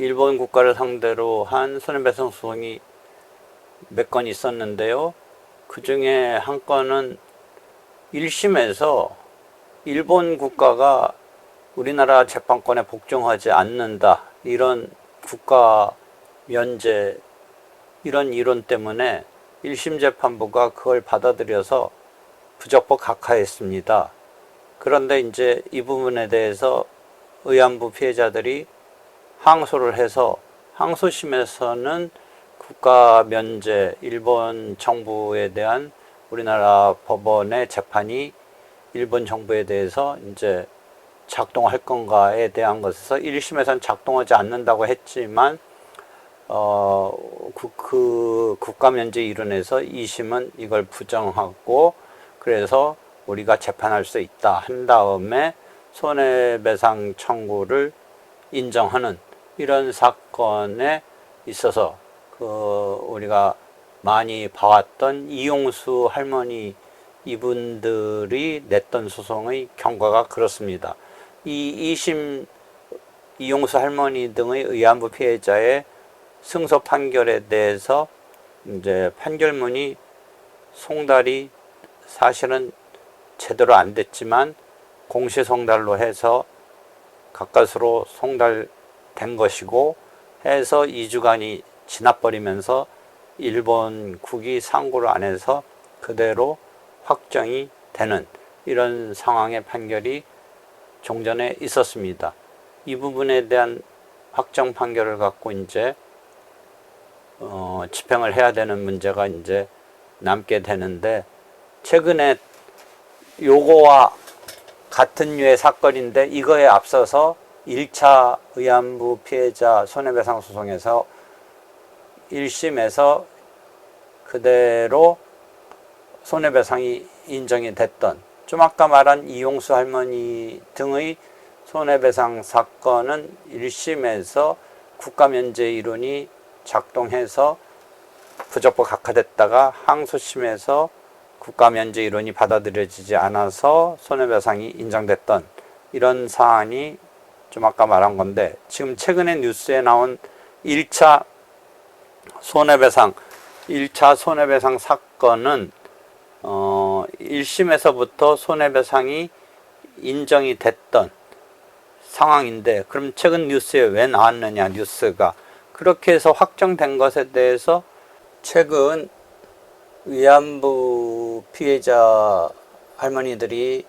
일본 국가를 상대로 한 손해배상 소송이 몇 건 있었는데요. 그 중에 한 건은 1심에서 일본 국가가 우리나라 재판권에 복종하지 않는다, 이런 국가 면제, 이런 이론 때문에 1심 재판부가 그걸 받아들여서 부적법 각하했습니다. 그런데 이제 이 부분에 대해서 의안부 피해자들이 항소를 해서 항소심에서는 국가 면제, 일본 정부에 대한 우리나라 법원의 재판이 일본 정부에 대해서 이제 작동할 건가에 대한 것에서 1심에서는 작동하지 않는다고 했지만 그 국가 면제 이론에서 2심은 이걸 부정하고, 그래서 우리가 재판할 수 있다 한 다음에 손해배상 청구를 인정하는 이런 사건에 있어서 우리가 많이 봐왔던 이용수 할머니, 이분들이 냈던 소송의 경과가 그렇습니다. 이 2심 이용수 할머니 등의 의안부 피해자의 승소 판결에 대해서 이제 판결문이 송달이 사실은 제대로 안 됐지만 공시송달로 해서 가까스로 송달된 것이고 해서 2주간이 지나버리면서 일본국이 상고를 안 해서 그대로 확정이 되는 이런 상황의 판결이 종전에 있었습니다. 이 부분에 대한 확정 판결을 갖고 이제 집행을 해야 되는 문제가 이제 남게 되는데, 최근에 요거와 같은 류의 사건인데 이거에 앞서서 1차 의안부 피해자 손해배상 소송에서 1심에서 그대로 손해배상이 인정이 됐던, 좀 아까 말한 이용수 할머니 등의 손해배상 사건은 1심에서 국가면제 이론이 작동해서 부적법 각하됐다가 항소심에서 국가면제 이론이 받아들여지지 않아서 손해배상이 인정됐던 이런 사안이 좀 아까 말한 건데, 지금 최근에 뉴스에 나온 1차 손해배상 사건은 1심에서부터 손해배상이 인정이 됐던 상황인데, 그럼 최근 뉴스에 왜 나왔느냐, 뉴스가 그렇게 해서 확정된 것에 대해서 최근 위안부 피해자 할머니들이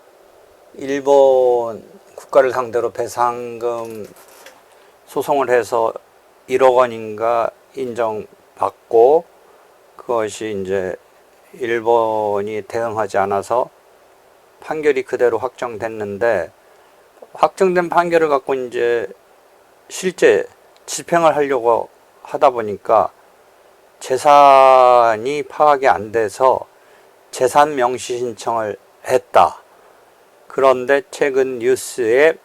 일본 국가를 상대로 배상금 소송을 해서 1억 원인가 인정받고, 그것이 이제 일본이 대응하지 않아서 판결이 그대로 확정됐는데, 확정된 판결을 갖고 이제 실제 집행을 하려고 하다 보니까 재산이 파악이 안 돼서 재산 명시 신청을 했다. 그런데 최근 뉴스에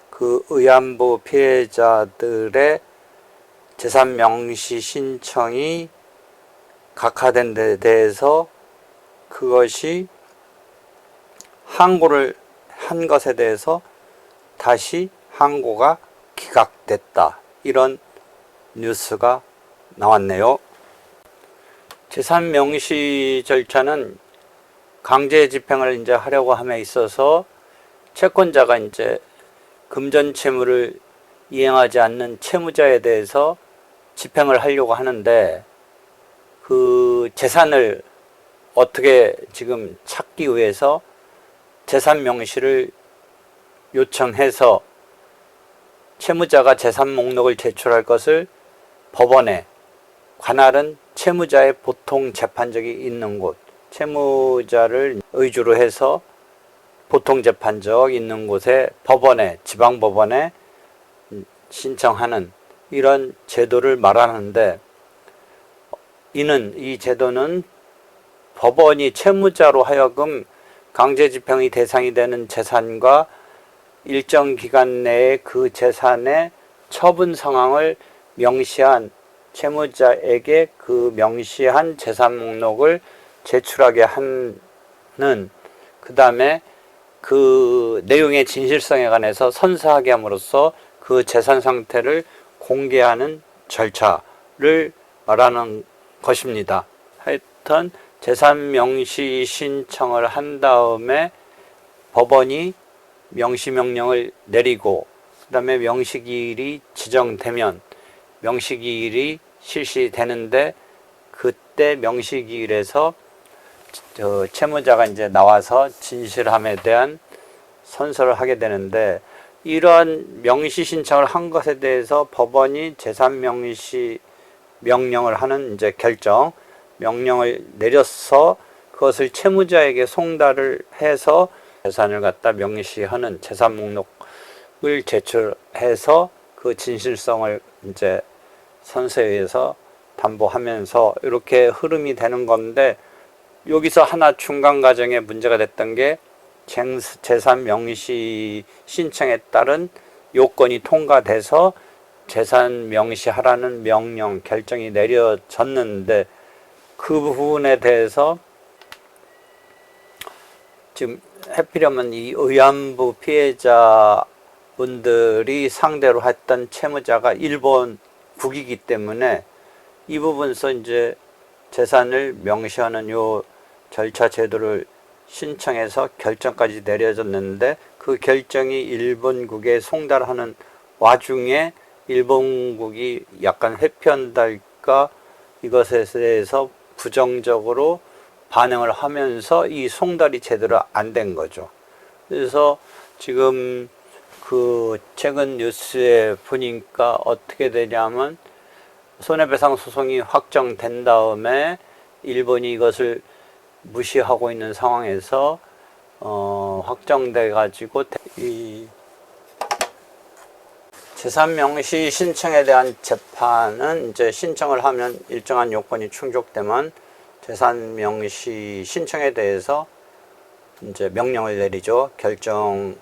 그 의안부 피해자들의 재산 명시 신청이 각하된 데 대해서 그것이 항고를 한 것에 대해서 다시 항고가 기각됐다, 이런 뉴스가 나왔네요. 재산 명시 절차는 강제 집행을 이제 하려고 함에 있어서 채권자가 이제 금전 채무를 이행하지 않는 채무자에 대해서 집행을 하려고 하는데, 그 재산을 어떻게 지금 찾기 위해서 재산 명시를 요청해서 채무자가 재산 목록을 제출할 것을 법원에, 관할은 채무자의 보통 재판적이 있는 곳, 채무자를 의주로 해서 보통 재판적 있는 곳에 법원에, 지방법원에 신청하는 이런 제도를 말하는데, 이 제도는 법원이 채무자로 하여금 강제 집행의 대상이 되는 재산과 일정 기간 내에 그 재산의 처분 상황을 명시한 채무자에게 그 명시한 재산 목록을 제출하게 하는, 그 다음에 그 내용의 진실성에 관해서 선사하게 함으로써 그 재산 상태를 공개하는 절차를 말하는 것입니다. 하여튼 재산 명시 신청을 한 다음에 법원이 명시명령을 내리고 그 다음에 명시기일이 지정되면 명시기일이 실시되는데, 그때 명시기일에서 채무자가 이제 나와서 진실함에 대한 선서를 하게 되는데, 이러한 명시 신청을 한 것에 대해서 법원이 재산 명시 명령을 하는 이제 결정 명령을 내려서 그것을 채무자에게 송달을 해서 재산을 갖다 명시하는 재산 목록을 제출해서 그 진실성을 이제 선서에 의해서 담보하면서 이렇게 흐름이 되는 건데, 여기서 하나 중간 과정에 문제가 됐던 게 재산 명시 신청에 따른 요건이 통과돼서 재산 명시하라는 명령 결정이 내려졌는데, 그 부분에 대해서 지금 하필이면 이 의안부 피해자분들이 상대로 했던 채무자가 일본국이기 때문에 이 부분에서 이제 재산을 명시하는 요 절차 제도를 신청해서 결정까지 내려졌는데, 그 결정이 일본국에 송달하는 와중에 일본국이 약간 회피한달까 이것에 대해서 부정적으로 반응을 하면서 이 송달이 제대로 안 된 거죠. 그래서 지금 그 최근 뉴스에 보니까 어떻게 되냐면, 손해배상 소송이 확정된 다음에 일본이 이것을 무시하고 있는 상황에서 확정돼 가지고 이 재산 명시 신청에 대한 재판은 이제 신청을 하면 일정한 요건이 충족되면 재산 명시 신청에 대해서 이제 명령을 내리죠. 결정인데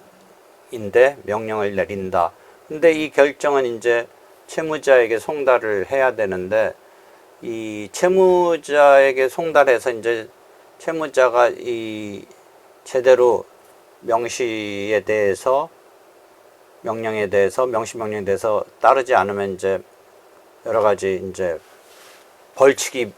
명령을 내린다. 근데 이 결정은 이제 채무자에게 송달을 해야 되는데, 이 채무자에게 송달해서 이제 채무자가 이 제대로 명시에 대해서 명령에 대해서 명시명령에 대해서 따르지 않으면 이제 여러 가지 이제 벌칙이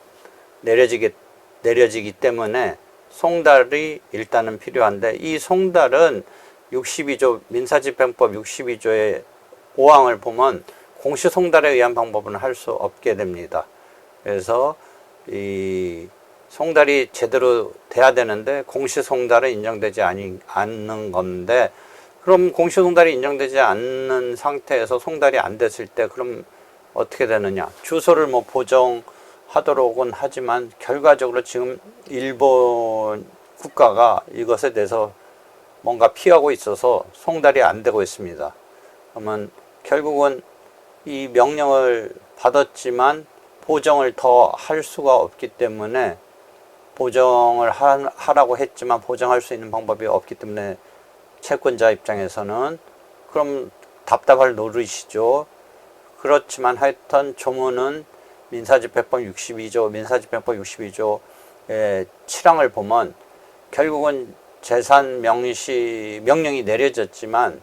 내려지기 때문에 송달이 일단은 필요한데, 이 송달은 62조 민사집행법 62조의 5항을 보면 공시송달에 의한 방법은 할 수 없게 됩니다. 그래서 이 송달이 제대로 돼야 되는데 공시송달은 인정되지 않는 건데, 그럼 공시송달이 인정되지 않는 상태에서 송달이 안 됐을 때 그럼 어떻게 되느냐? 주소를 뭐 보정하도록은 하지만 결과적으로 지금 일본 국가가 이것에 대해서 뭔가 피하고 있어서 송달이 안 되고 있습니다. 그러면 결국은 이 명령을 받았지만 보정을 더 할 수가 없기 때문에, 보정을 하라고 했지만 보정할 수 있는 방법이 없기 때문에 채권자 입장에서는 그럼 답답할 노릇이죠. 그렇지만 하여튼 조문은 민사집행법 62조의 7항을 보면 결국은 재산 명시 명령이 내려졌지만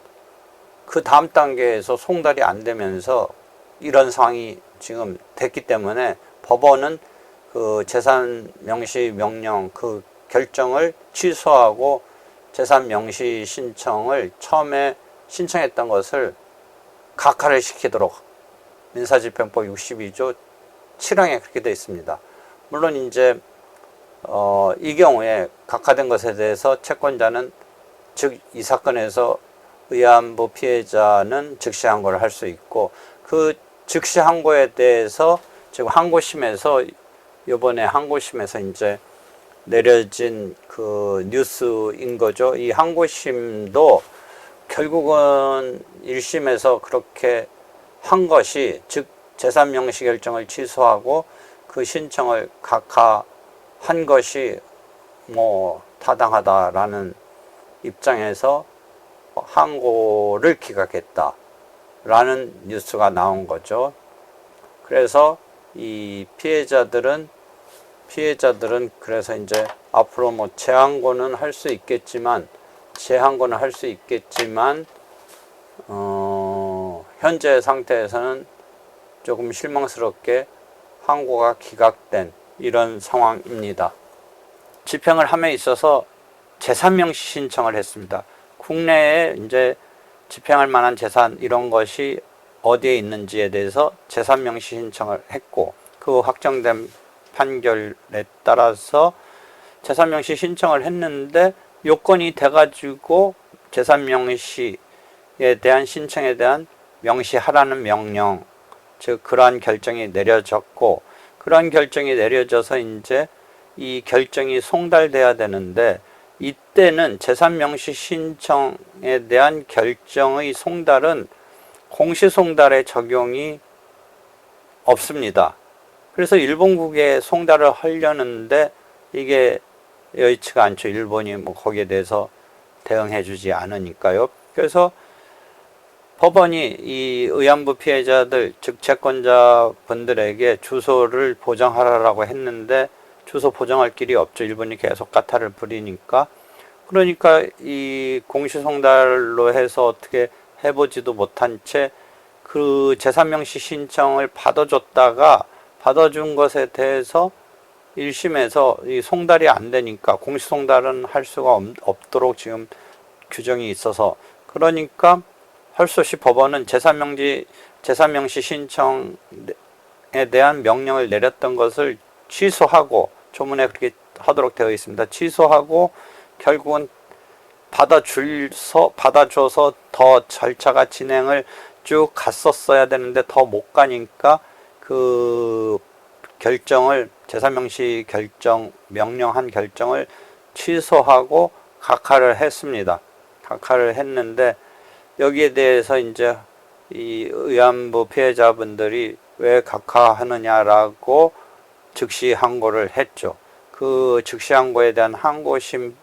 그 다음 단계에서 송달이 안 되면서 이런 상황이 지금 됐기 때문에 법원은 그 재산 명시 명령 그 결정을 취소하고 재산 명시 신청을 처음에 신청했던 것을 각하를 시키도록 민사집행법 62조 7항에 그렇게 되어 있습니다. 물론 이제 이 경우에 각하된 것에 대해서 채권자는 즉 이 사건에서 의안부 피해자는 즉시 항고를 할 수 있고, 그 즉시 항고에 대해서 지금 항고심에서 이번에 항고심에서 이제 내려진 그 뉴스인 거죠. 이 항고심도 결국은 1심에서 그렇게 한 것이, 즉 재산 명시 결정을 취소하고 그 신청을 각하한 것이 뭐 타당하다라는 입장에서 항고를 기각했다라는 뉴스가 나온 거죠. 그래서 이 피해자들은 그래서 이제 앞으로 뭐 재항고는 할 수 있겠지만 현재 상태에서는 조금 실망스럽게 항고가 기각된 이런 상황입니다. 집행을 함에 있어서 재산명시 신청을 했습니다. 국내에 이제 집행할 만한 재산 이런 것이 어디에 있는지에 대해서 재산명시 신청을 했고, 그 확정된 판결에 따라서 재산명시 신청을 했는데 요건이 돼가지고 재산명시에 대한 신청에 대한 명시하라는 명령, 즉 그러한 결정이 내려졌고, 그러한 결정이 내려져서 이제 이 결정이 송달돼야 되는데, 이때는 재산명시 신청에 대한 결정의 송달은 공시송달의 적용이 없습니다. 그래서 일본국에 송달을 하려는데 이게 여의치가 않죠. 일본이 뭐 거기에 대해서 대응해 주지 않으니까요. 그래서 법원이 이 의안부 피해자들, 즉 채권자분들에게 주소를 보정하라고 했는데 주소 보정할 길이 없죠. 일본이 계속 까탈을 부리니까. 그러니까 이 공시송달로 해서 어떻게 해보지도 못한 채 그 재산명시 신청을 받아줬다가 받아준 것에 대해서 1심에서 이 송달이 안 되니까, 공시송달은 할 수가 없도록 지금 규정이 있어서, 그러니까 할 수 없이 법원은 재산명시 신청에 대한 명령을 내렸던 것을 취소하고, 조문에 그렇게 하도록 되어 있습니다. 취소하고 결국은 받아줘서 더 절차가 진행을 쭉 갔었어야 되는데 더 못 가니까 그 결정을, 재산명시 결정, 명령한 결정을 취소하고 각하를 했습니다. 각하를 했는데 여기에 대해서 이제 이 의안부 피해자분들이 왜 각하하느냐라고 즉시 항고를 했죠. 그 즉시 항고에 대한 항고심의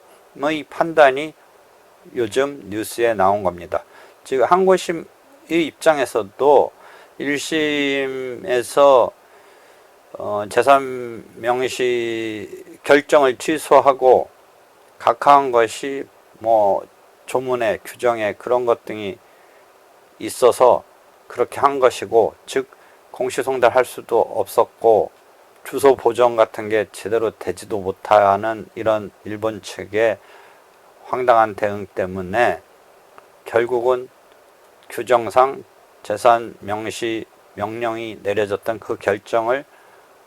판단이 요즘 뉴스에 나온 겁니다. 즉 항고심의 입장에서도 1심에서 재산명시 결정을 취소하고 각하한 것이 뭐 조문에 규정에 그런 것 등이 있어서 그렇게 한 것이고, 즉 공시송달할 수도 없었고 주소 보정 같은 게 제대로 되지도 못하는 이런 일본 측의 황당한 대응 때문에 결국은 규정상 재산명시 명령이 내려졌던 그 결정을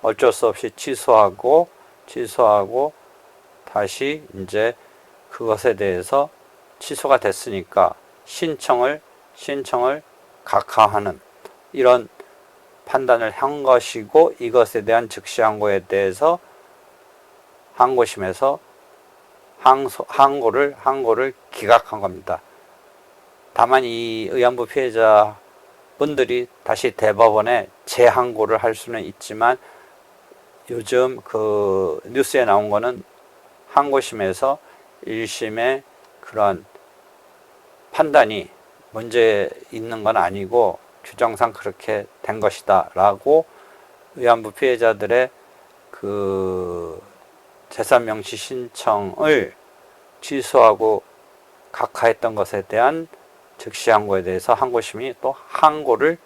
어쩔 수 없이 취소하고 다시 이제 그것에 대해서 취소가 됐으니까 신청을 각하하는 이런 판단을 한 것이고, 이것에 대한 즉시 항고에 대해서 항고심에서 항고를 기각한 겁니다. 다만 이 의안부 피해자 분들이 다시 대법원에 재항고를 할 수는 있지만, 요즘 그 뉴스에 나온 거는 항고심에서 1심의 그런 판단이 문제 있는 건 아니고 규정상 그렇게 된 것이다 라고 의안부 피해자들의 그 재산명시 신청을 취소하고 각하했던 것에 대한 즉시 항고에 대해서 항고심이 또 항고를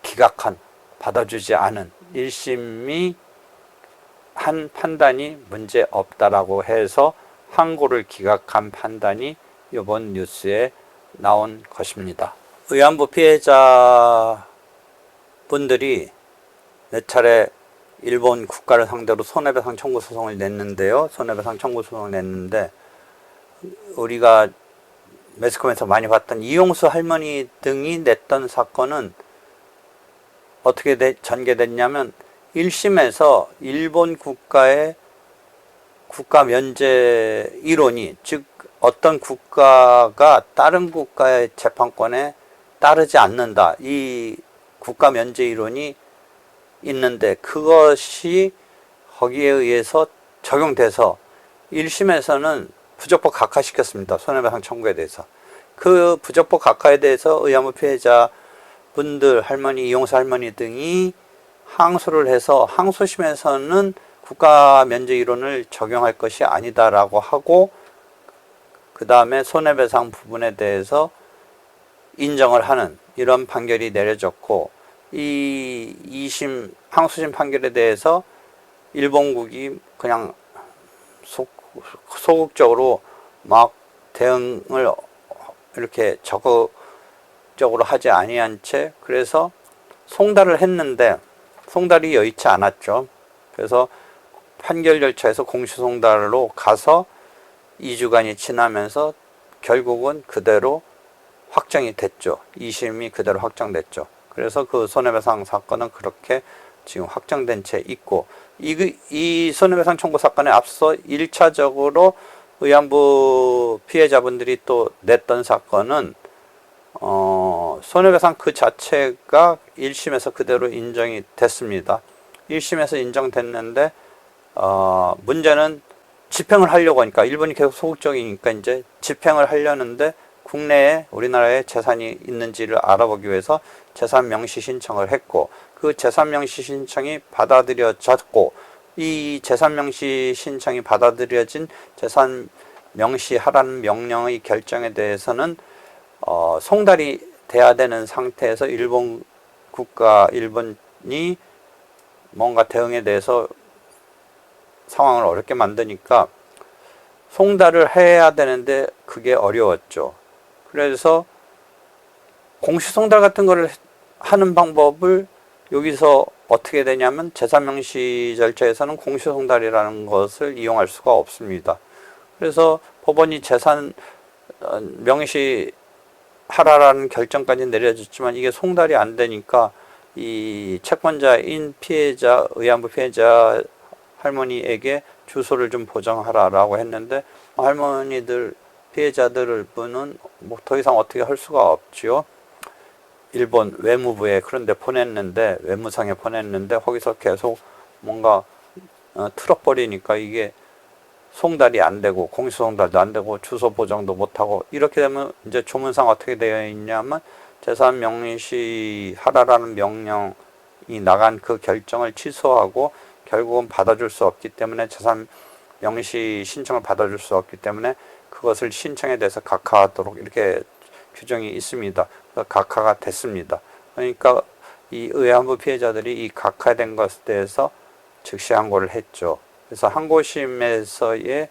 기각한, 받아주지 않은, 1심이 한 판단이 문제 없다라고 해서 항고를 기각한 판단이 이번 뉴스에 나온 것입니다. 의안부 피해자 분들이 몇 차례 일본 국가를 상대로 손해배상 청구 소송을 냈는데요. 손해배상 청구 소송을 냈는데, 우리가 매스컴에서 많이 봤던 이용수 할머니 등이 냈던 사건은 어떻게 전개됐냐면, 1심에서 일본 국가의 국가 면제 이론이, 즉 어떤 국가가 다른 국가의 재판권에 따르지 않는다, 이 국가 면제 이론이 있는데 그것이 거기에 의해서 적용돼서 1심에서는 부적법 각하시켰습니다. 손해배상 청구에 대해서. 그 부적법 각하에 대해서 의안부 피해자 분들, 할머니, 이용수 할머니 등이 항소를 해서 항소심에서는 국가 면제 이론을 적용할 것이 아니다라고 하고, 그 다음에 손해배상 부분에 대해서 인정을 하는 이런 판결이 내려졌고, 이 2심 항소심 판결에 대해서 일본국이 그냥 소극적으로 막 대응을 이렇게 적극적으로 하지 아니한 채, 그래서 송달을 했는데 송달이 여의치 않았죠. 그래서 판결 절차에서 공시송달로 가서 2주간이 지나면서 결국은 그대로 확정이 됐죠. 2심이 그대로 확정됐죠. 그래서 그 손해배상 사건은 그렇게 지금 확정된 채 있고, 이 손해배상 청구 사건에 앞서 1차적으로 의안부 피해자분들이 또 냈던 사건은 손해배상 그 자체가 1심에서 그대로 인정이 됐습니다. 1심에서 인정됐는데 문제는 집행을 하려고 하니까, 일본이 계속 소극적이니까 이제 집행을 하려는데 국내에 우리나라에 재산이 있는지를 알아보기 위해서 재산 명시 신청을 했고, 그 재산 명시 신청이 받아들여졌고, 이 재산 명시 신청이 받아들여진 재산 명시하라는 명령의 결정에 대해서는 송달이 돼야 되는 상태에서 일본이 뭔가 대응에 대해서 상황을 어렵게 만드니까 송달을 해야 되는데 그게 어려웠죠. 그래서 공시송달 같은 거를 하는 방법을 여기서 어떻게 되냐면, 재산명시 절차에서는 공시송달이라는 것을 이용할 수가 없습니다. 그래서 법원이 재산 명시하라라는 결정까지 내려졌지만 이게 송달이 안 되니까 이 채권자인 피해자, 의안부 피해자 할머니에게 주소를 좀 보정하라라고 했는데, 할머니들, 피해자들 분은 뭐 더 이상 어떻게 할 수가 없지요. 일본 외무부에 그런데 보냈는데, 외무상에 보냈는데 거기서 계속 뭔가 틀어버리니까 이게 송달이 안 되고 공시송달도 안 되고 주소 보정도 못하고, 이렇게 되면 이제 조문상 어떻게 되어 있냐면, 재산 명시하라라는 명령이 나간 그 결정을 취소하고 결국은 받아줄 수 없기 때문에, 재산 명시 신청을 받아줄 수 없기 때문에 그것을 신청에 대해서 각하하도록 이렇게 규정이 있습니다. 그래서 각하가 됐습니다. 그러니까 이 의안부 피해자들이 이 각하된 것에 대해서 즉시 항고를 했죠. 그래서 항고심에서의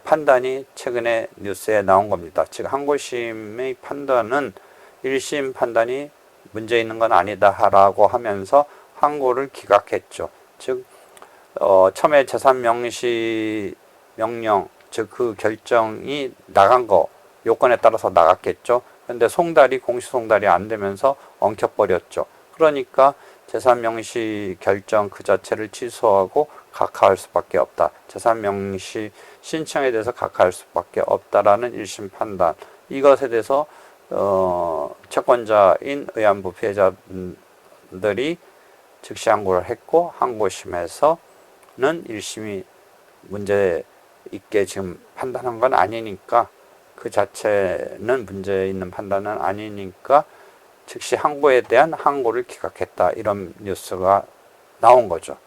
판단이 최근에 뉴스에 나온 겁니다. 즉 항고심의 판단은 1심 판단이 문제 있는 건 아니다라고 하면서 항고를 기각했죠. 즉 처음에 재산 명시 명령, 즉 그 결정이 나간 거, 요건에 따라서 나갔겠죠. 그런데 송달이 공시송달이 안 되면서 엉켜버렸죠. 그러니까 재산 명시 결정 그 자체를 취소하고 각하할 수밖에 없다. 재산 명시 신청에 대해서 각하할 수밖에 없다라는 1심 판단. 이것에 대해서 채권자인 의안부 피해자들이 즉시 항고를 했고, 항고심에서는 1심이 문제 있게 지금 판단한 건 아니니까, 그 자체는 문제 있는 판단은 아니니까 즉시 항고에 대한 항고를 기각했다, 이런 뉴스가 나온 거죠.